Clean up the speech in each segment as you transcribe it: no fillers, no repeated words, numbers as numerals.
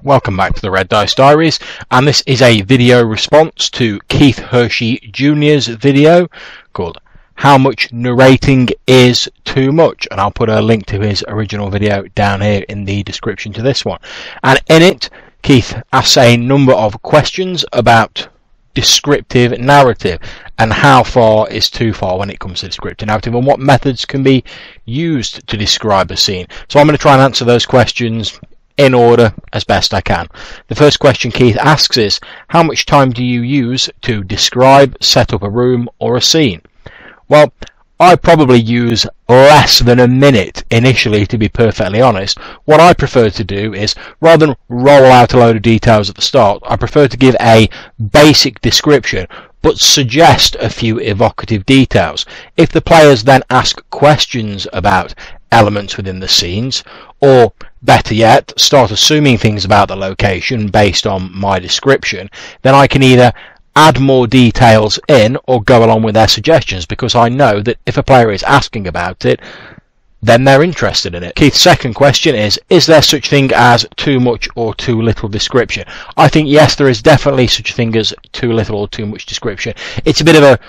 Welcome back to the Red Dice Diaries, and this is a video response to Keith Hershey Jr.'s video called How Much Narrating is Too Much, and I'll put a link to his original video down here in the description to this one. And in it, Keith asks a number of questions about descriptive narrative and how far is too far when it comes to descriptive narrative and what methods can be used to describe a scene. So I'm going to try and answer those questions in order as best I can. The first question Keith asks is, how much time do you use to describe, set up a room or a scene? Well, I probably use less than a minute initially, to be perfectly honest. What I prefer to do is, rather than roll out a load of details at the start, I prefer to give a basic description but suggest a few evocative details. If the players then ask questions about elements within the scenes, or better yet, start assuming things about the location based on my description, then I can either add more details in or go along with their suggestions, because I know that if a player is asking about it, then they're interested in it. Keith's second question is there such thing as too much or too little description? I think yes, there is definitely such a thing as too little or too much description. It's a bit of a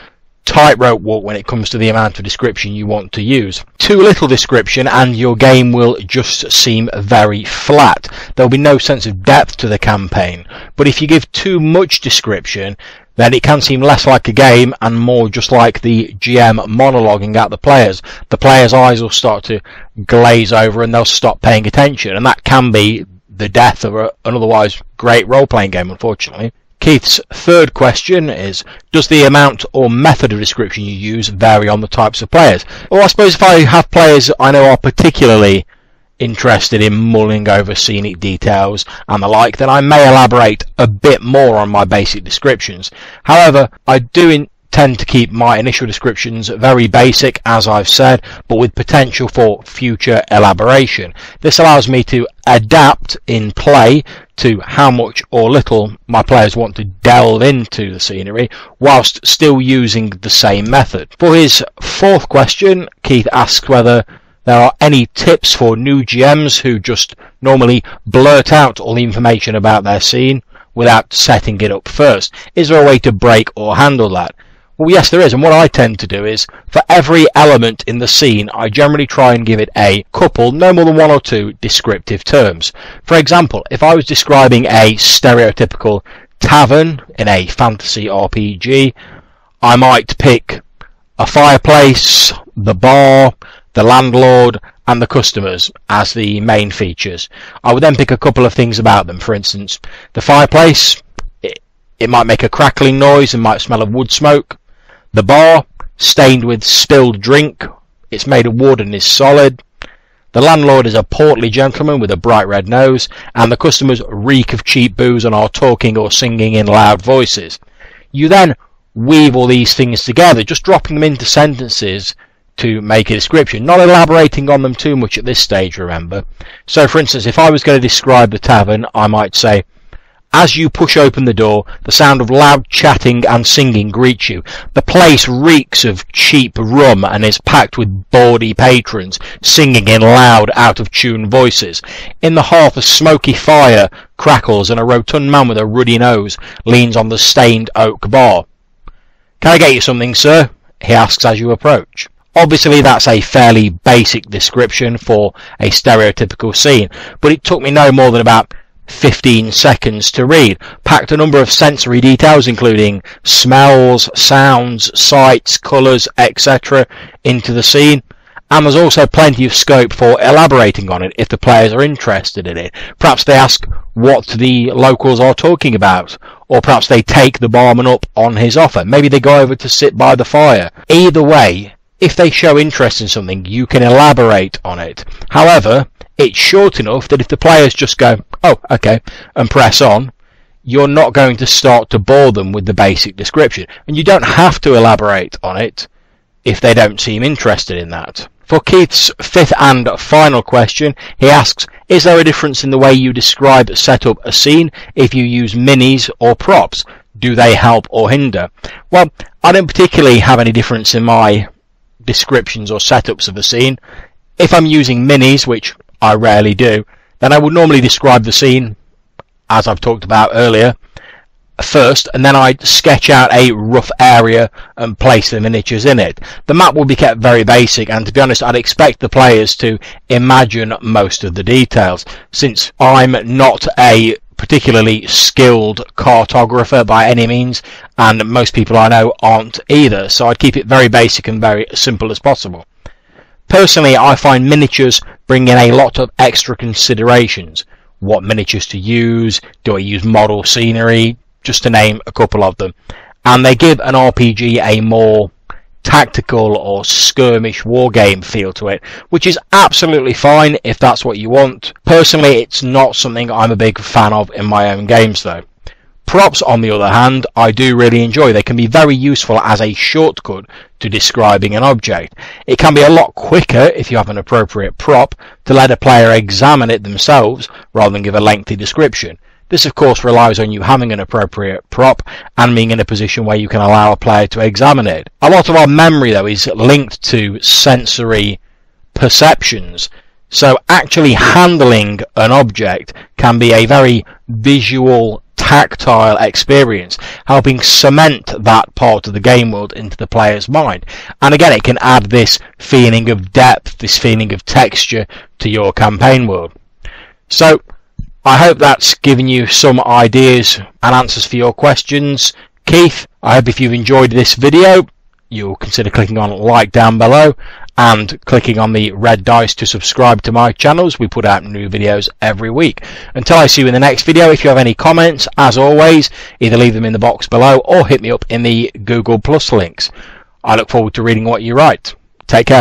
tightrope walk when it comes to the amount of description you want to use. Too little description and your game will just seem very flat. There'll be no sense of depth to the campaign. But if you give too much description, then it can seem less like a game and more just like the GM monologuing at the players. The players' eyes will start to glaze over and they'll stop paying attention, and that can be the death of an otherwise great role-playing game, unfortunately. Keith's third question is, does the amount or method of description you use vary on the types of players? Well, I suppose if I have players I know are particularly interested in mulling over scenic details and the like, then I may elaborate a bit more on my basic descriptions. However, I do tend to keep my initial descriptions very basic, as I've said, but with potential for future elaboration. This allows me to adapt in play to how much or little my players want to delve into the scenery, whilst still using the same method. For his fourth question, Keith asks whether there are any tips for new GMs who just normally blurt out all the information about their scene without setting it up first. Is there a way to break or handle that? Well, yes, there is, and what I tend to do is, for every element in the scene, I generally try and give it a couple, no more than one or two, descriptive terms. For example, if I was describing a stereotypical tavern in a fantasy RPG, I might pick a fireplace, the bar, the landlord, and the customers as the main features. I would then pick a couple of things about them. For instance, the fireplace, it might make a crackling noise and might smell of wood smoke. The bar, stained with spilled drink, it's made of wood and is solid. The landlord is a portly gentleman with a bright red nose, and the customers reek of cheap booze and are talking or singing in loud voices. You then weave all these things together, just dropping them into sentences to make a description, not elaborating on them too much at this stage, remember. So for instance, if I was going to describe the tavern, I might say, as you push open the door, the sound of loud chatting and singing greets you. The place reeks of cheap rum and is packed with bawdy patrons singing in loud, out-of-tune voices. In the hearth a smoky fire crackles and a rotund man with a ruddy nose leans on the stained oak bar. "Can I get you something, sir?" he asks as you approach. Obviously that's a fairly basic description for a stereotypical scene, but it took me no more than about 15 seconds to read. Packed a number of sensory details including smells, sounds, sights, colours, etc. into the scene, and there's also plenty of scope for elaborating on it if the players are interested in it. Perhaps they ask what the locals are talking about, or perhaps they take the barman up on his offer. Maybe they go over to sit by the fire. Either way, if they show interest in something, you can elaborate on it. However, it's short enough that if the players just go, "Oh, okay," and press on, you're not going to start to bore them with the basic description. And you don't have to elaborate on it if they don't seem interested in that. For Keith's fifth and final question, he asks, is there a difference in the way you describe, set up a scene if you use minis or props? Do they help or hinder? Well, I don't particularly have any difference in my descriptions or setups of a scene. If I'm using minis, which I rarely do, then I would normally describe the scene as I've talked about earlier, first, and then I'd sketch out a rough area and place the miniatures in it. The map will be kept very basic, and to be honest, I'd expect the players to imagine most of the details, since I'm not a particularly skilled cartographer by any means, and most people I know aren't either, so I'd keep it very basic and very simple as possible. Personally, I find miniatures bring in a lot of extra considerations. What miniatures to use? Do I use model scenery? Just to name a couple of them. And they give an RPG a more tactical or skirmish wargame feel to it, which is absolutely fine if that's what you want. Personally, it's not something I'm a big fan of in my own games though. Props, on the other hand, I do really enjoy. They can be very useful as a shortcut to describing an object. It can be a lot quicker if you have an appropriate prop to let a player examine it themselves rather than give a lengthy description. This of course relies on you having an appropriate prop and being in a position where you can allow a player to examine it. A lot of our memory though is linked to sensory perceptions, so actually handling an object can be a very visual, tactile experience, helping cement that part of the game world into the player's mind. And again, it can add this feeling of depth, this feeling of texture to your campaign world. So I hope that's given you some ideas and answers for your questions. Keith, I hope if you've enjoyed this video, you'll consider clicking on like down below and clicking on the red dice to subscribe to my channels. We put out new videos every week. Until I see you in the next video, if you have any comments, as always, either leave them in the box below or hit me up in the Google Plus links. I look forward to reading what you write. Take care.